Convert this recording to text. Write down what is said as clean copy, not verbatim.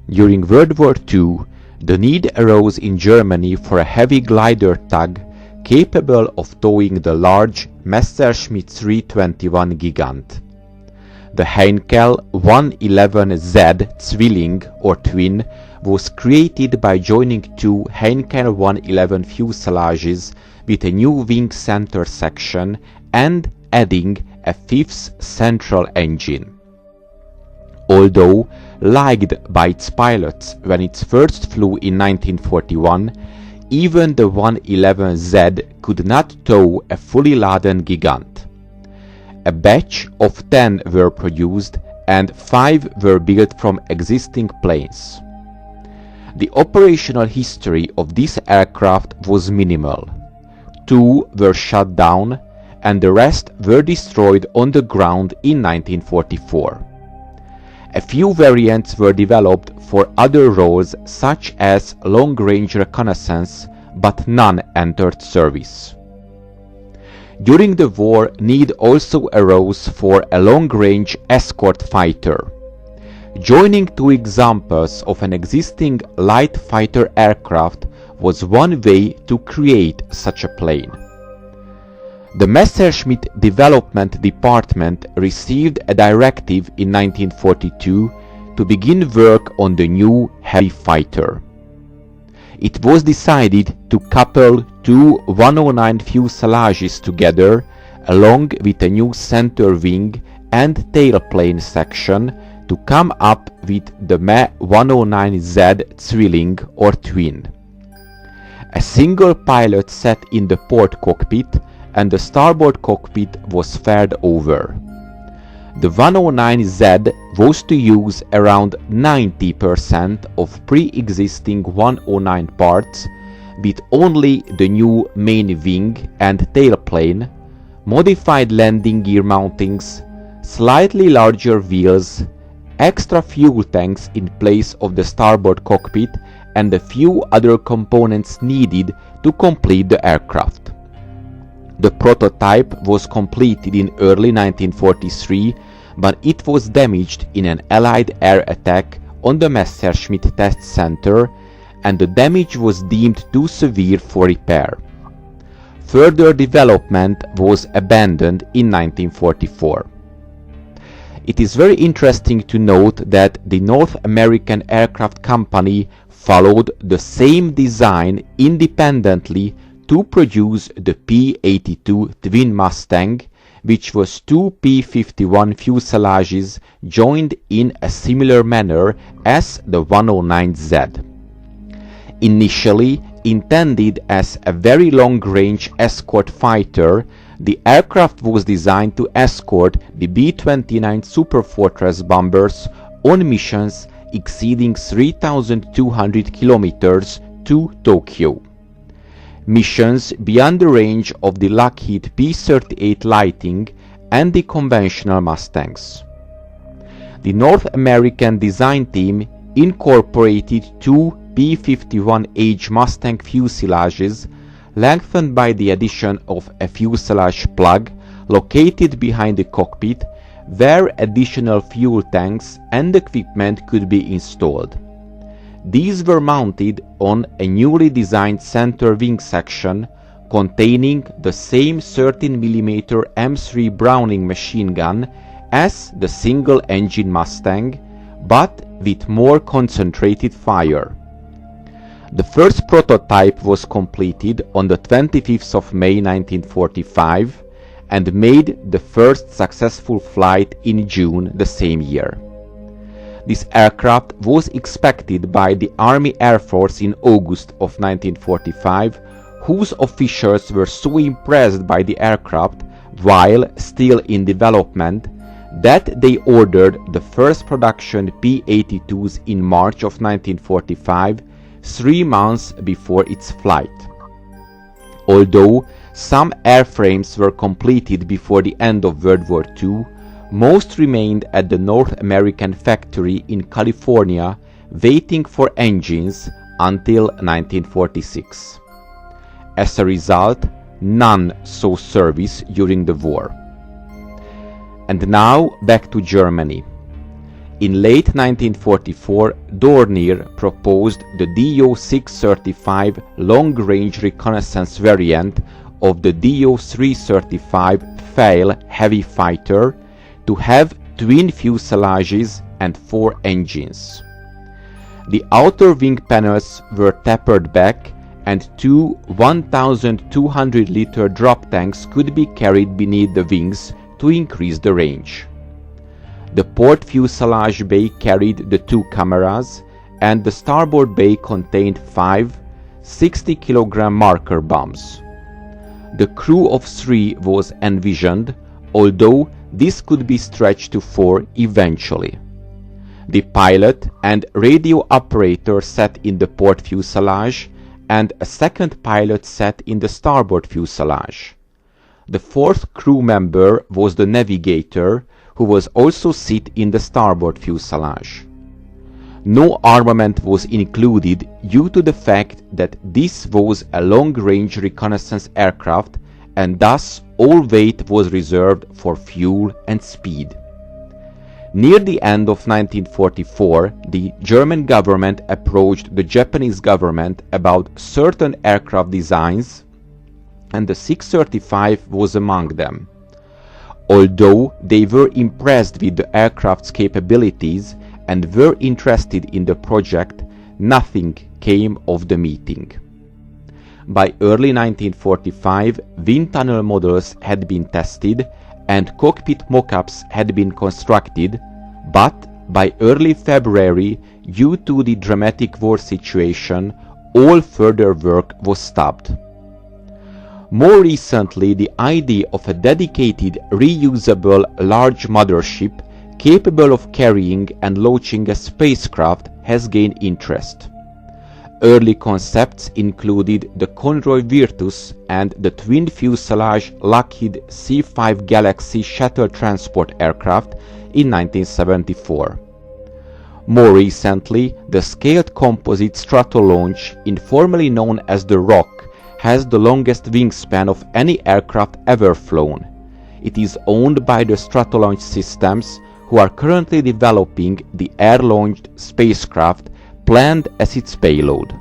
During World War II, the need arose in Germany for a heavy glider tug capable of towing the large Messerschmitt 321 Gigant. The Heinkel 111Z Zwilling or Twin was created by joining two Heinkel 111 fuselages with a new wing center section and adding a fifth central engine. Although liked by its pilots when it first flew in 1941, even the 111Z could not tow a fully laden Gigant. A batch of 10 were produced and 5 were built from existing planes. The operational history of this aircraft was minimal. 2 were shot down and the rest were destroyed on the ground in 1944. A few variants were developed for other roles such as long-range reconnaissance, but none entered service. During the war, need also arose for a long-range escort fighter. Joining two examples of an existing light fighter aircraft was one way to create such a plane. The Messerschmitt Development Department received a directive in 1942 to begin work on the new heavy fighter. It was decided to couple two 109 fuselages together along with a new center wing and tailplane section to come up with the Me 109Z Zwilling or Twin. A single pilot sat in the port cockpit and the starboard cockpit was fared over. The 109Z was to use around 90% of pre-existing 109 parts, with only the new main wing and tailplane, modified landing gear mountings, slightly larger wheels, extra fuel tanks in place of the starboard cockpit, and a few other components needed to complete the aircraft. The prototype was completed in early 1943, but it was damaged in an Allied air attack on the Messerschmitt Test Center, and the damage was deemed too severe for repair. Further development was abandoned in 1944. It is very interesting to note that the North American Aircraft Company followed the same design independently to produce the P-82 Twin Mustang, which was two P-51 fuselages joined in a similar manner as the 109Z. Initially intended as a very long-range escort fighter, the aircraft was designed to escort the B-29 Superfortress bombers on missions exceeding 3,200 kilometers to Tokyo. Missions beyond the range of the Lockheed P-38 Lightning and the conventional Mustangs. The North American design team incorporated two P-51H Mustang fuselages lengthened by the addition of a fuselage plug located behind the cockpit where additional fuel tanks and equipment could be installed. These were mounted on a newly designed center wing section containing the same 13mm M3 Browning machine gun as the single-engine Mustang, but with more concentrated fire. The first prototype was completed on the 25th of May 1945 and made the first successful flight in June the same year. This aircraft was expected by the Army Air Force in August of 1945, whose officials were so impressed by the aircraft while still in development that they ordered the first production P-82s in March of 1945, 3 months before its flight. Although some airframes were completed before the end of World War II, most remained at the North American factory in California waiting for engines until 1946. As a result, none saw service during the war. And now back to Germany. In late 1944, Dornier proposed the DO-635 long-range reconnaissance variant of the DO-335 Fail heavy fighter to have twin fuselages and 4 engines. The outer wing panels were tapered back, and 2 1,200-liter drop tanks could be carried beneath the wings to increase the range. The port fuselage bay carried the 2 cameras, and the starboard bay contained 5 60-kilogram marker bombs. The crew of 3 was envisioned, although this could be stretched to 4 eventually. The pilot and radio operator sat in the port fuselage, and a second pilot sat in the starboard fuselage. The 4th crew member was the navigator, who was also sit in the starboard fuselage. No armament was included due to the fact that this was a long-range reconnaissance aircraft, and thus all weight was reserved for fuel and speed. Near the end of 1944, the German government approached the Japanese government about certain aircraft designs, and the 635 was among them. Although they were impressed with the aircraft's capabilities and were interested in the project, nothing came of the meeting. By early 1945, wind tunnel models had been tested and cockpit mock-ups had been constructed, but by early February, due to the dramatic war situation, all further work was stopped. More recently, the idea of a dedicated, reusable large mothership capable of carrying and launching a spacecraft has gained interest. Early concepts included the Conroy Virtus and the twin-fuselage Lockheed C-5 Galaxy shuttle transport aircraft in 1974. More recently, the scaled composite stratolaunch, informally known as the Rock, has the longest wingspan of any aircraft ever flown. It is owned by the Stratolaunch Systems, who are currently developing the air-launched spacecraft planned as its payload.